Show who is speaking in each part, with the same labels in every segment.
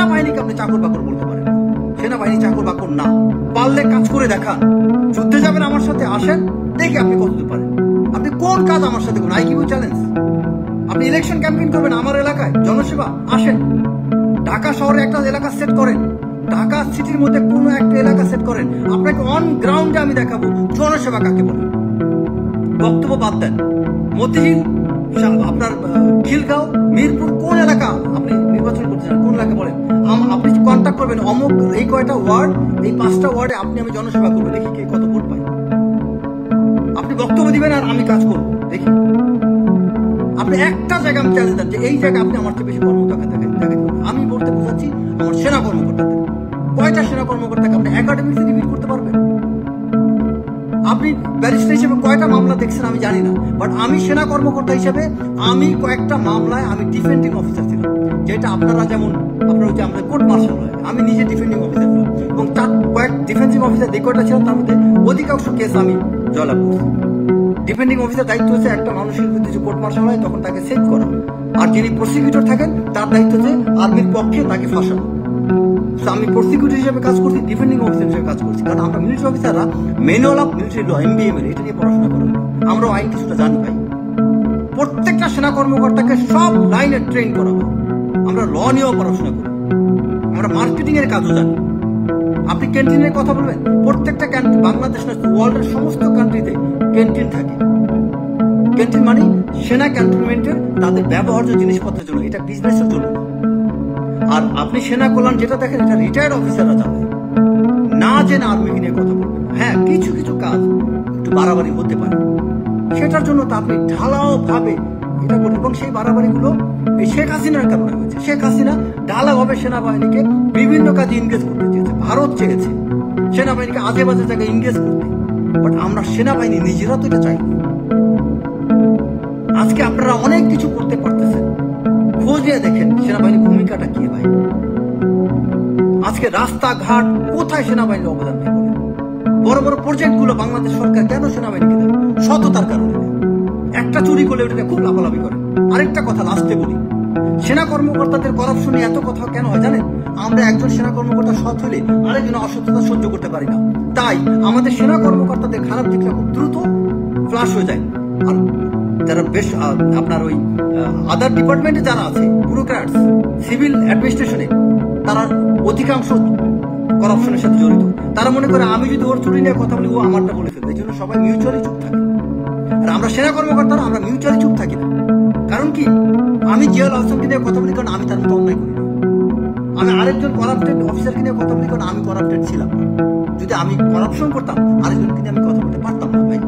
Speaker 1: সেনাবাহিনীকে আপনি চাকর বাকর বলতে পারেন। সেনাবাহিনী চাকর বাকর না, পারলে কাজ করে দেখান। যুদ্ধে যাবেন আমার সাথে, আসেন, দেখি আপনি কতদূর পারেন। আপনি কোন কাজ আমার সাথে করুন, আইকিউ চ্যালেঞ্জ। আপনি ইলেকশন ক্যাম্পেইন করবেন আমার এলাকায়, জনসেবা, আসেন। ঢাকা শহরে একটা এলাকা সেট করেন, ঢাকা সিটির মধ্যে কোনো একটা এলাকা সেট করেন, আপনাকে অন গ্রাউন্ডে আমি দেখাবো জনসেবা কাকে বলে। বক্তব্য বাদ দেন। মতিঝিল, আপনার খিলগাঁও, মিরপুর, কোন এলাকা আপনি নির্বাচন করতে চান, কোন এলাকা বলেন। আপনি কন্ট্যাক্ট করবেন অমুক এই কয়টা ওয়ার্ড, এই 5টা ওয়ার্ডে আপনি আমি জনসেবা করবো, দেখি কে কত ভোট পাই। আপনি বক্তব্য দিবেন আর আমি কাজ করবো, দেখি। আপনি একটা জায়গা আমি চ্যালেঞ্জ দেন যে এই জায়গায় আপনি আমার চেয়ে বেশি কর্মকর্তা দেখাতে। আমি বলতে বোঝাচ্ছি আমার সেনা কর্মকর্তাদের। কয়টা সেনা কর্মকর্তাকে আপনি একাডেমিতে রিভিউ করতে পারবেন? আপনি ব্যারিস্টার হিসেবে কয়টা মামলা দেখছেন আমি জানি না, বাট আমি সেনা কর্মকর্তা হিসেবে আমি কয়েকটা মামলায় আমি ডিফেন্ডিং অফিসার ছিলাম, যেটা আপনারা যেমন আপনার হচ্ছে আমাদের কোর্ট মার্শাল হয়, আমি নিজে ডিফেন্ডিং অফিসার ছিলাম। এবং কয়েক ডিফেন্সিভ অফিসার যে কয়টা ছিল তার মধ্যে অধিকাংশ কেস আমি জয়লাভ করছি। ডিফেন্ডিং অফিসার দায়িত্ব হচ্ছে একটা মানুষের বিরুদ্ধে যে কোর্ট মার্শাল হয় তখন তাকে সেভ করা, আর যিনি প্রসিকিউটর থাকেন তার দায়িত্ব হচ্ছে আর্মির পক্ষে তাকে ফাঁসানো। আমি প্রসিকিউটর হিসেবে কাজ করছি, ডিফেন্ডিং অফিসার হিসেবে কাজ করছি, কারণ আমরা মিলিটারি অফিসাররা manual of military law, MBML, এটা নিয়ে পড়াশোনা করি। আমরাও আইন কিছুটা জানি ভাই। প্রত্যেকটা সেনা কর্মকর্তাকে সব লাইনে ট্রেন করা হয়। আমরা ল নিয়েও পড়াশোনা করি, আমরা মার্কেটিং এর কাজও জানি। আপনি ক্যান্টিনের কথা বলবেন, প্রত্যেকটা ক্যান্টিন বাংলাদেশ না ওয়ার্ল্ডের সমস্ত কান্ট্রিতে ক্যান্টিন থাকে। ক্যান্টিন মানে সেনা ক্যান্টনমেন্টের তাদের ব্যবহার্য জিনিসপত্রের জন্য, এটা বিজনেসের জন্য। আর আপনি সেনা কল্যাণ যেটা দেখেন এটা রিটায়ার্ড অফিসাররা চালায়, না জেনে আর্মি নিয়ে কথা বলবেন। হ্যাঁ, কিছু কিছু কাজ একটু বাড়াবাড়ি হতে পারে, সেটার জন্য তো আপনি ঢালাও ভাবে এটা করবেন। এবং সেই বাড়াবাড়িগুলো এই শেখ হাসিনার কারণে হয়েছে। শেখ হাসিনা ঢালাভাবে সেনাবাহিনীকে বিভিন্ন কাজে ইনগেজ করতে চেয়েছে, ভারত চেয়েছে সেনাবাহিনীকে আজে বাজে জায়গায় ইনগেজ করতে, বাট আমরা সেনাবাহিনী নিজেরা তো এটা চাই। আজকে আপনারা অনেক কিছু করতে পারতেছেন, খোঁজ নিয়ে দেখেন সেনাবাহিনীর ভূমিকাটা কি ভাই। আজকে রাস্তাঘাট কোথায় সেনাবাহিনীর অবদান নেই বলে? বড় বড় প্রজেক্ট গুলো বাংলাদেশ সরকার কেন সেনাবাহিনীকে দেয়? সততার কারণে। একটা চুরি করলে ওটা খুব লাফালাফি করে। আরেকটা কথা লাস্টে বলি, সেনা কর্মকর্তাদের করাপশনে এত কথা কেন হয় জানেন? আমরা একজন সেনা কর্মকর্তা সৎ হলে আরেকজন অসততা সহ্য করতে পারি না, তাই আমাদের সেনা কর্মকর্তাদের খারাপ দিকটা খুব দ্রুত ফ্লাশ হয়ে যায়। আর যারা বেশ আপনার ওই আদার ডিপার্টমেন্টে যারা আছে, ব্যুরোক্র্যাটস, সিভিল অ্যাডমিনিস্ট্রেশনে, তারা অধিকাংশ করাপশনের সাথে জড়িত। তারা মনে করে আমি যদি ওর চুরি নিয়ে কথা বলি ও আমারটা বলে ফেলবে, এই জন্য সবাই মিউচুয়ালি চুপ থাকে। আর আমরা সেনা কর্মকর্তারা আমরা মিউচুয়ালি চুপ থাকি না। কারণ কি, আমি জিয়াউল আহসানকে নিয়ে কথা বলি কারণ আমি তার মতো অন্যায় করি। আমি আরেকজন করাপ্টেড অফিসারকে নিয়ে কথা বলি কারণ আমি করাপ্টেড ছিলাম। যদি আমি করাপশন করতাম আরেকজনকে নিয়ে আমি কথা বলতে পারতাম না ভাই।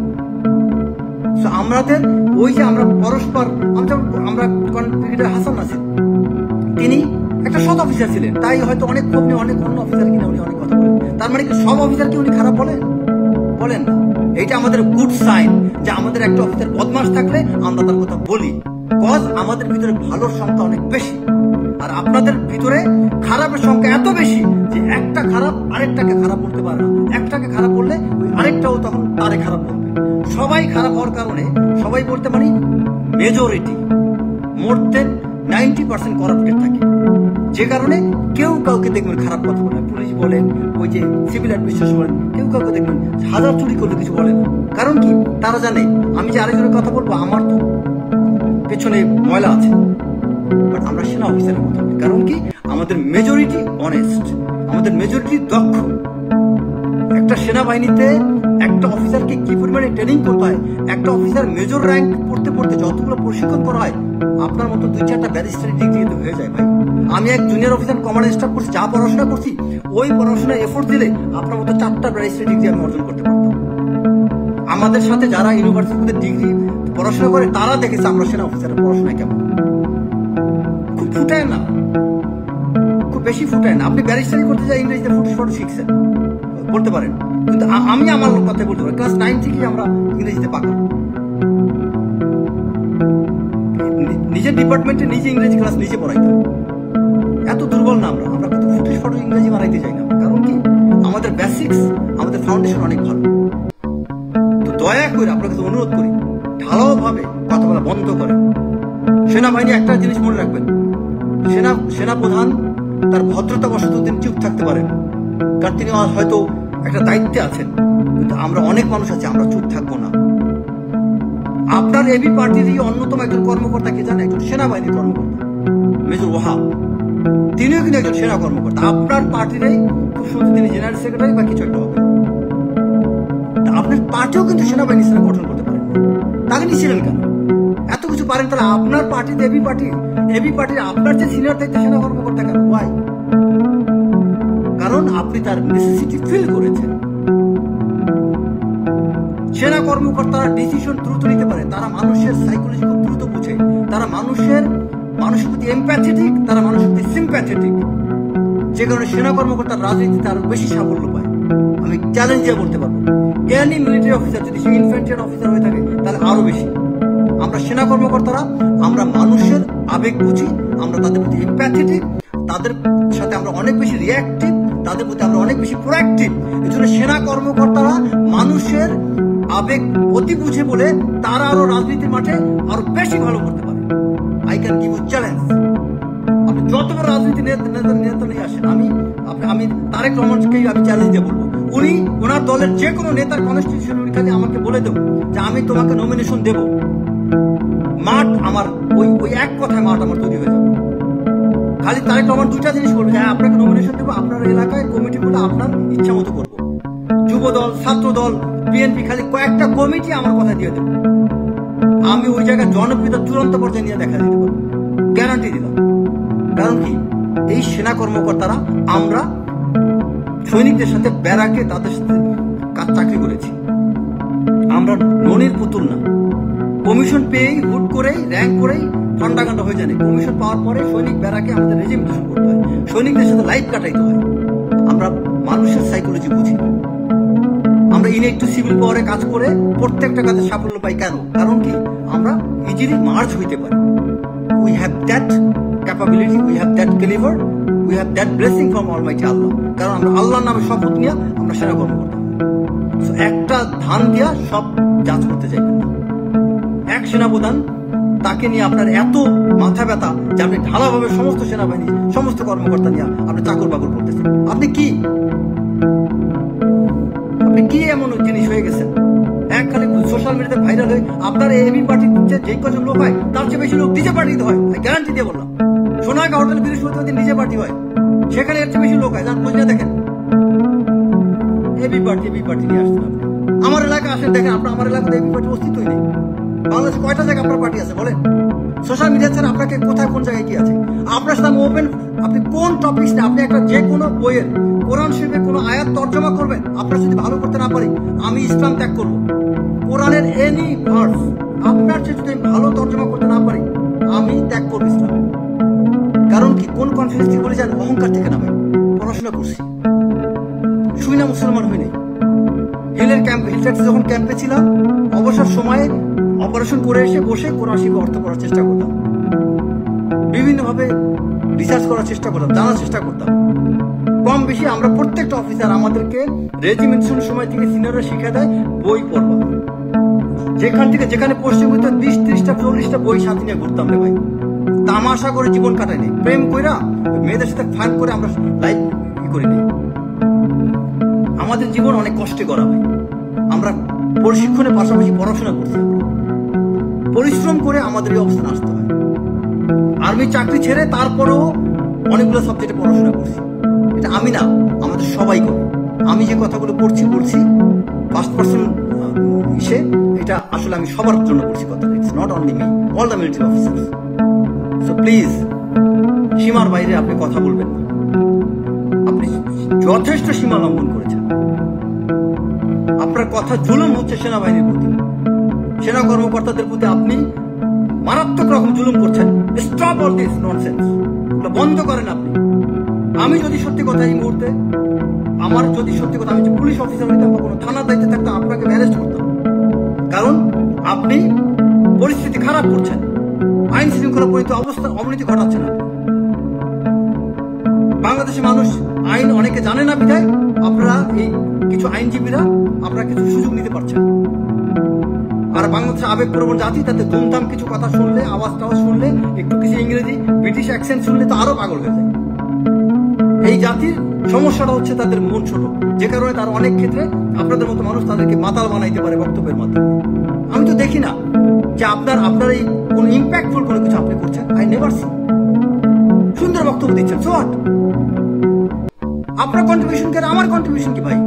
Speaker 1: আমাদের ওই যে আমরা পরস্পর, আমরা ক্রিকেটার হাসান নাসির, তিনি একটা সৎ অফিসার ছিলেন, তাই হয়তো অনেক ক্ষোভ নিয়ে অনেক অন্য অফিসার কিনে উনি অনেক কথা বলেন। তার মানে কি সব অফিসারকে উনি খারাপ বলেন না? এইটা আমাদের গুড সাইন যে আমাদের একটা অফিসার বদমাশ থাকলে আমরা তার কথা বলি, কজ আমাদের ভিতরে ভালোর সংখ্যা অনেক বেশি। আর আপনাদের ভিতরে খারাপের সংখ্যা এত বেশি যে একটা খারাপ আরেকটাকে খারাপ করতে পারে না। একটাকে খারাপ করলে ওই আরেকটাও তখন তারে খারাপ করবে। সবাই খারাপ হওয়ার কারণে, সবাই বলতে পারি মেজরিটি, মোর দেন 90% করাপ্টেড থাকে, যে কারণে কেউ কাউকে দেখবেন খারাপ কথা বলে। পুলিশ বলেন, ওই যে সিভিল অ্যাডমিনিস্ট্রেশন বলেন, কেউ কাউকে দেখবেন হাজার চুরি করলে কিছু বলে না। কারণ কি, তারা জানে আমি যে আরেকজনের কথা বলবো আমার তো পেছনে ময়লা আছে। বাট আমরা সেনা অফিসারের কথা বলি, কারণ কি আমাদের মেজরিটি অনেস্ট, আমাদের মেজরিটি দক্ষ। একটা সেনাবাহিনীতে একটা অফিসারকে কি পরিমাণে ট্রেনিং করতে হয়, একটা অফিসার মেজর র্যাঙ্ক পড়তে পড়তে যতগুলো প্রশিক্ষণ করা হয়, আপনার মতো 2-4টা ব্যারিস্টারি ডিগ্রি হয়ে যায় ভাই। আমি এক জুনিয়র অফিসার কমান্ড স্টাফ করছি, যা পড়াশোনা করছি ওই পড়াশোনায় এফোর্ট দিলে আপনার মতো 4টা ব্যারিস্টারি ডিগ্রি আমি অর্জন করতে পারতাম। আমাদের সাথে যারা ইউনিভার্সিটিতে ডিগ্রি পড়াশোনা করে তারা দেখেছে আমরা সেনা অফিসারের পড়াশোনা কেমন। খুব ফুটায় না, খুব বেশি ফুটায় না। আপনি ব্যারিস্টারি করতে যাই ইংরেজিতে ফুটফট শিখছেন, বলতে পারেন, কিন্তু আমি আমার কথা বলতে পারি। ক্লাস 9 থেকে আমরা ইংরেজিতে পাকা। নিজের ডিপার্টমেন্টে নিজে ইংরেজি ক্লাস নিজে পড়াইতাম। এত দুর্বল না আমরা, আমরা কিন্তু ফুটফট ইংরেজি মারাইতে চাই না। কারণ কি, আমাদের বেসিক্স, আমাদের ফাউন্ডেশন অনেক ভালো। তো দয়া করে আপনাকে অনুরোধ করি, ঢালাও ভাবে কথা বলা বন্ধ করেন। সেনাবাহিনী একটা জিনিস মনে রাখবেন, সেনা প্রধান তার ভদ্রতা বশত তিনি চুপ থাকতে পারেন, কারণ তিনি হয়তো একটা দায়িত্বে আছেন। কিন্তু আমরা অনেক মানুষ আছি, আমরা চুপ থাকবো না। আপনার এবি পার্টিরই অন্যতম একজন কর্মকর্তা কে জানেন? একজন সেনাবাহিনীর কর্মকর্তা, মেজর ওয়াহাব। তিনিও কিন্তু একজন সেনা কর্মকর্তা। আপনার পার্টিরই খুব সুন্দর তিনি জেনারেল সেক্রেটারি বা কিছু একটা হবে। আপনার পার্টিও কিন্তু সেনাবাহিনী সেনা গঠন করতে পারেন, তাকে নিয়েছিলেন কেন? এত কিছু পারেন, তাহলে আপনার পার্টিতে এবি পার্টির আপনার যে সিনিয়র দায়িত্ব সেনা কর্মকর্তা কেন? ওয়াই? কারণ আপনি তার নেসেসিটি ফিল করেছেন। সেনা কর্মকর্তারা ডিসিশন দ্রুত নিতে পারে, তারা মানুষের সাইকোলজি খুব দ্রুত বুঝে, তারা মানুষের প্রতি এমপ্যাথেটিক, তারা মানুষের প্রতি সিম্প্যাথেটিক, যে কারণে সেনা কর্মকর্তার রাজনীতিতে আরো বেশি সাফল্য পায়। আমি চ্যালেঞ্জ দিয়ে বলতে পারবো, এনি মিলিটারি অফিসার যদি সে ইনফ্যান্ট্রি অফিসার হয়ে থাকে তাহলে আরো বেশি। আমরা সেনা কর্মকর্তারা আমরা মানুষের আবেগ বুঝি, আমরা তাদের প্রতি এমপ্যাথেটিক, তাদের সাথে আমরা অনেক বেশি রিয়াক্টিভ, তাদের প্রতি আমরা অনেক বেশি প্রোঅ্যাক্টিভ। এই জন্য সেনা কর্মকর্তারা মানুষের আবেগ অতি বুঝে বলে তারা আরো রাজনীতির মাঠে আরো বেশি ভালো করতে পারে। I can give you challenge. আপনি যত বড় রাজনীতি নেতা নিয়ে আসেন, আমি তারেক রহমানকেই আমি চ্যালেঞ্জ দিয়ে বলবো, উনি ওনার দলের যে কোনো নেতার কনস্টিটিউশন খালি আমাকে বলে দেব যে আমি তোমাকে নমিনেশন দেব, মাঠ আমার ওই এক কথায় মাঠ আমার তৈরি হয়ে যাবে। খালি তারেক রহমান দুইটা জিনিস বলবে, হ্যাঁ আপনাকে নমিনেশন দেবো, আপনার এলাকায় কমিটি গুলো আপনার ইচ্ছা মতো করবো, যুব দল, ছাত্র দল, বিএনপি, খালি কয়েকটা কমিটি আমার কথা দিয়ে দেবো, আমি ওই জায়গায় জনপ্রিয়তা চূড়ান্ত পর্যায়ে নিয়ে দেখা দিতে পারবো, গ্যারান্টি দিলাম। কারণ কি, এই সেনা কর্মকর্তারা আমরা সৈনিকদের সাথে ব্যারাকে তাদের সাথে চাকরি করেছি, আমরা ননির পুতুল না। কমিশন পেয়েই হুট করেই র্যাঙ্ক করেই ঠান্ডা কান্ডা হয়ে যায়। কমিশন পাওয়ার পরে সৈনিক ব্যারাকে আমাদের রেজিমেন্টেশন করতে হয়, সৈনিকদের সাথে লাইফ কাটাইতে হয়। আমরা মানুষের সাইকোলজি বুঝি, আমরা ইনেট টু সিভিল পাওয়ারে কাজ করে প্রত্যেকটা কাজে সাফল্য পাই। কেন? কারণ কি, আমরা ইজিলি মার্চ হইতে পারি। We have that capability, we have that caliber, we have that blessing from almighty Allah. কারণ আমরা আল্লাহর নামে শপথ নিয়ে আমরা সেনা কর্মকর্তা। একটা ধান দিয়া সব যাচ করতে চাইবেন না। এক সেনাপ্রধান, তাকে নিয়ে আপনার এত মাথা ব্যথা যে আপনি ঢালাভাবে সমস্ত সেনাবাহিনী, সমস্ত কর্মকর্তা নিয়ে আপনি চাকর বাকর করতেছেন। আপনি কি এমন জিনিস হয়ে গেছেন? এক খালি সোশ্যাল মিডিয়াতে ভাইরাল হয়ে আপনার এবি পার্টির যে কজন লোক হয় তার চেয়ে বেশি লোক নিজে পার্টিতে হয়, গ্যারান্টি দিয়ে বললাম। সোনাগা হোটেল বৃহস্পতিবার দিন নিজে পার্টি হয়, সেখানে এর চেয়ে বেশি লোক হয়, যান বুঝলে দেখেন। এবি পার্টি নিয়ে আসছেন আপনি আমার এলাকায়, আসেন দেখেন। আপনার আমার এলাকাতে এবি পার্টির অস্তিত্বই নেই। বাংলাদেশে কয়টা জায়গায় আপনার পার্টি আছে বলেন? সোশ্যাল মিডিয়া ছাড়া আপনাকে কোথায় কোন জায়গায় কি আছে? আপনার সাথে ওপেন, আপনি কোন টপিক নিয়ে আপনি একটা যে কোনো বইয়ের কোরআন শরীফের কোনো আয়াত তর্জমা করবেন, আপনার যদি ভালো করতে না পারি আমি ইসলাম ত্যাগ করবো। কোরআনের এনি ভার্স আপনার যদি ভালো তর্জমা করতে না পারি আমি ত্যাগ করবো ইসলাম। কারণ কি, কোন কনফিডেন্স থেকে বলে যান? অহংকার থেকে না ভাই, পড়াশোনা করছি, শুই না মুসলমান হই নাই। হিল ট্যাক্সে যখন ক্যাম্পে ছিলাম, অবসর সময়ে অপারেশন করে এসে বসে কোরআন শিখে অর্থ করার চেষ্টা করতাম, বিভিন্নভাবে রিসার্চ করার চেষ্টা করতাম, জানার চেষ্টা করতাম। কম বেশি আমরা প্রত্যেকটা অফিসার আমাদেরকে রেজিমেন্টেশনের সময় থেকে সিনিয়ররা শিখে দেয় বই পড়বা। যেখান থেকে যেখানে পশ্চিম হইতো 20-30টা 40টা বই সাথে নিয়ে ঘুরতাম রে ভাই। তামাশা করে জীবন কাটাইনি, প্রেম কইরা মেয়েদের সাথে ফান করে আমরা লাইফ করিনি। আমাদের জীবন অনেক কষ্টে করা ভাই। আমরা প্রশিক্ষণের পাশাপাশি পড়াশোনা করছি, পরিশ্রম করে আমাদের এই অবস্থানে আসতে হয়। আর্মি চাকরি ছেড়ে তারপরেও অনেকগুলো সাবজেক্টে পড়াশোনা করছি। এটা আমি না, আমাদের সবাই করে। আমি যে কথাগুলো বলছি ফার্স্ট পার্সন হিসেবে, এটা আসলে আমি সবার জন্য বলছি কথা। It's not only me, all the military officers. So please, সীমার বাইরে আপনি কথা বলবেন না। আপনি যথেষ্ট সীমা লঙ্ঘন করেছেন। আপনার কথা জুলুম হচ্ছে সেনাবাহিনীর প্রতি, সেনা কর্মকর্তাদের প্রতি আপনি মারাত্মক রকম জুলুম করছেন। স্টপ অল দিস ননসেন্স, বন্ধ করেন আপনি। আমি যদি সত্যি কথা এই মুহূর্তে, আমার যদি সত্যি কথা, আমি যে পুলিশ অফিসার হইতাম বা কোনো থানার দায়িত্বে থাকতাম, আপনাকে অ্যারেস্ট করতাম। কারণ আপনি পরিস্থিতি খারাপ করছেন, আইন শৃঙ্খলা অবনতি ঘটাচ্ছেন। বাংলাদেশের মানুষ আইন অনেকে জানে না বিধায় আপনারা এই কিছু আইনজীবীরা আপনারা কিছু সুযোগ নিতে পারছেন। আর বাংলাদেশের আবেগপ্রবণ জাতি, তাতে ধুমধাম কিছু কথা শুনলে, আওয়াজ টাওয়াজ শুনলে, একটু কিছু ইংরেজি ব্রিটিশ অ্যাকসেন্ট শুনলে তো আরো পাগল হয়ে যায়। এই জাতির সমস্যাটা হচ্ছে তাদের মন ছোট, যে কারণে তার অনেক ক্ষেত্রে আপনাদের মতো মানুষ তাদেরকে মাতাল বানাইতে পারে বক্তব্যের মাধ্যমে। আমি তো দেখি না যে আপনার এই কোন ইম্প্যাক্টফুল কোনো কিছু আপনি করছেন। I never see. সুন্দর বক্তব্য দিচ্ছেন, সো হোয়াট? আপনার কন্ট্রিবিউশন কি আমার কন্ট্রিবিউশন কি ভাই?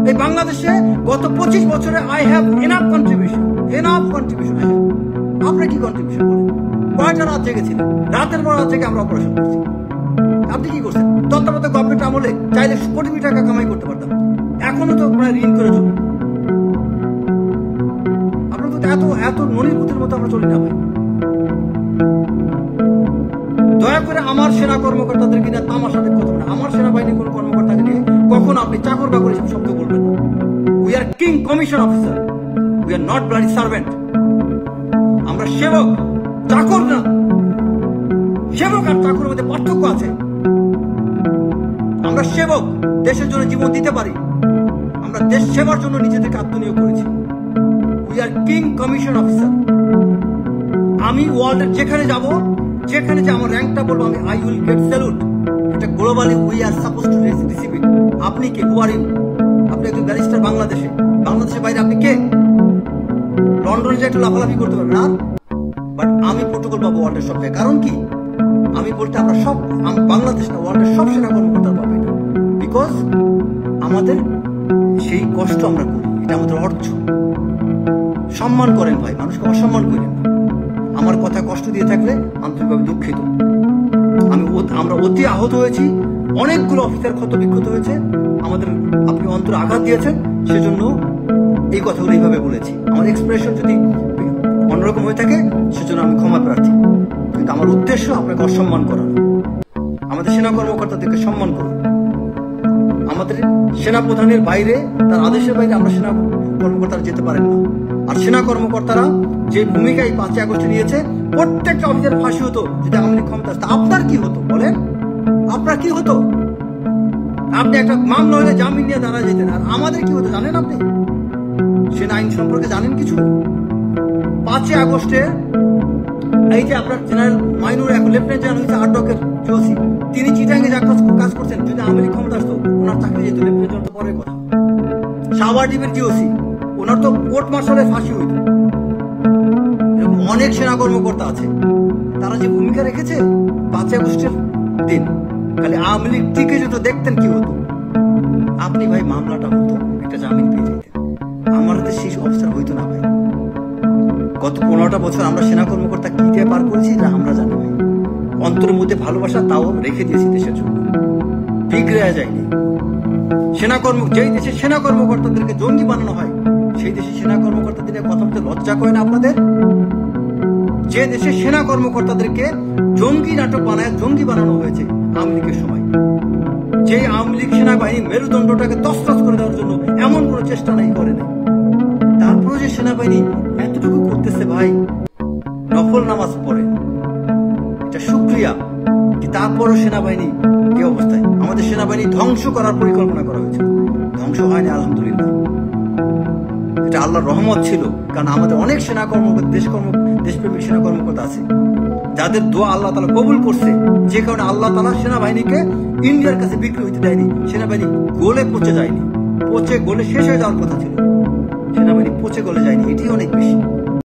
Speaker 1: এই বাংলাদেশে গত 25 বছরে I have enough contribution I have. আপনার কি কন্ট্রিবিউশন করেন? কয়টা রাত জেগেছিলেন? রাতের পর রাত জেগে আমরা অপারেশন করছি। আপনি কি করছেন? তত্ত্বাবধায়ক গভর্নমেন্ট আমলে চাইলে কোটি কোটি টাকা কামাই করতে পারতাম, এখনো তো প্রায় ঋণ করে চলি। আপনার তো এত ননিপুতের মতো আমরা চলি না ভাই। দয়া করে আমার সেনা কর্মকর্তাদেরকে নিয়ে তামাশাতে কথা না। আমার সেনাবাহিনীর কোন কর্মকর্তাকে নিয়ে কখনো আপনি চাকর বাকর এসব শব্দ বলবেন না। We are king commission officer, we are not bloody servant. আমরা সেবক, চাকর না। সেবক আর চাকরের মধ্যে পার্থক্য আছে। আমরা সেবক, দেশের জন্য জীবন দিতে পারি। আমরা দেশ সেবার জন্য নিজেদেরকে আত্মনিয়োগ করেছি। We are king commission officer. আমি ওয়ার্ল্ডের যেখানে যাব, যেখানে যে আমার র্যাঙ্কটা বলবো, আমি আই উইল গেট স্যালুট। এটা globally we are suppose to receive it. আপনি কে? হু আর ইউ? আপনি একজন ব্যারিস্টার বাংলাদেশের বাইরে আপনি কে? লন্ডনে যে একটু লাফালাফি করতে পারবেন না, বাট আমি প্রোটোকল পাবো ওয়ার্ল্ডের সব জায়গায়। কারণ কি? আমি বলতে আমরা সব, বাংলাদেশ না ওয়ার্ল্ডের সব সেনা কর্মকর্তা পাবো এটা। বিকজ আমাদের সেই কষ্ট আমরা করি, এটা আমাদের অর্থ। সম্মান করেন ভাই, মানুষকে অসম্মান করেন না। আমার কথা কষ্ট দিয়ে থাকলে আন্তরিকভাবে দুঃখিত। আমরা অতি আহত হয়েছি, অনেকগুলো অফিসার ক্ষত বিক্ষত হয়েছে, আমাদের আপনি অন্তরে আঘাত দিয়েছেন, সেজন্য এই কথাগুলো এইভাবে বলেছি। আমার এক্সপ্রেশন যদি অন্যরকম হয়ে থাকে সেজন্য আমি ক্ষমা প্রার্থী। কিন্তু আমার উদ্দেশ্য আপনাকে অসম্মান করানো। আমাদের সেনা কর্মকর্তাদেরকে সম্মান করুন। আমাদের সেনা প্রধানের বাইরে, তার আদেশের বাইরে আমরা সেনা কর্মকর্তারা যেতে পারেন না। আর সেনা কর্মকর্তারা যে ভূমিকা এই 5ই আগস্টে নিয়েছে, প্রত্যেকটা অফিসার ফাঁসি হতো যদি আওয়ামী লীগ ক্ষমতা আসতো। আপনার কি হতো বলেন? আপনার কি হতো? আপনি একটা মামলা হলে জামিন নিয়ে দাঁড়া যেতেন। আর আমাদের কি হতো জানেন? আপনি সেনা আইন সম্পর্কে জানেন কিছু? 5ই আগস্টে এই যে আপনার জেনারেল মাইনুর এখন লেফটেন্যান্ট জেনারেল হয়েছে, আটকের জোসি, তিনি চিটাঙ্গে যা কাজ করছেন, যদি আওয়ামী লীগ ক্ষমতা আসতো ওনার চাকরি যেত। লেফটেন্যান্ট জেনারেল তো পরের কথা। সাভারদ্বীপের জিওসি, ওনার তো কোর্ট মার্শালে ফাঁসি হইত। এরকম অনেক সেনা কর্মকর্তা আছে, তারা যে ভূমিকা রেখেছে 5ই আগস্টের দিন, খালি আওয়ামী লীগ টিকে যেত, দেখতেন কি হতো। আপনি ভাই মামলাটা হতো, একটা জামিন পেয়ে যেতেন। আমার হাতে সেই অফিসার হইতো না ভাই। গত 15টা বছর আমরা সেনা কর্মকর্তা কি দিয়ে পার করেছি এটা আমরা জানি ভাই। অন্তরের মধ্যে ভালোবাসা তাও রেখে দিয়েছি দেশের জন্য, বিগড়ে যায়নি। যেই দেশে সেনা কর্মকর্তাদেরকে জঙ্গি বানানো হয়, সেই দেশে সেনা কর্মকর্তাদের কথা বলতে লজ্জা করে না আপনাদের? যে দেশে সেনা কর্মকর্তাদেরকে জঙ্গি নাটক বানায়, জঙ্গি বানানো হয়েছে আওয়ামী লীগের সময়, যে আওয়ামী লীগ সেনাবাহিনী মেরুদণ্ডটাকে তছনছ করে দেওয়ার জন্য এমন কোনো চেষ্টা নাই, করে নাই। তারপরে যে সেনাবাহিনী এতটুকু করতেছে ভাই, নফল নামাজ পড়ে, এটা শুকরিয়া। তারপরও সেনাবাহিনী কি অবস্থায়? আমাদের সেনাবাহিনী ধ্বংস করার পরিকল্পনা করা হয়েছে, ধ্বংস হয়নি আলহামদুলিল্লাহ। এটা আল্লাহর রহমত ছিল, কারণ আমাদের অনেক সেনা কর্মকর্তা, দেশপ্রেমিক সেনা কর্মকর্তা আছে যাদের দোয়া আল্লাহ তাআলা কবুল করছে, যে কারণে আল্লাহ তাআলা সেনাবাহিনীকে ইন্ডিয়ার কাছে বিক্রি হইতে দেয়নি। সেনাবাহিনী গোলে পচে যায়নি, পচে গোলে শেষ হয়ে যাওয়ার কথা ছিল, সেনাবাহিনী পচে গলে যায়নি, এটি অনেক বেশি।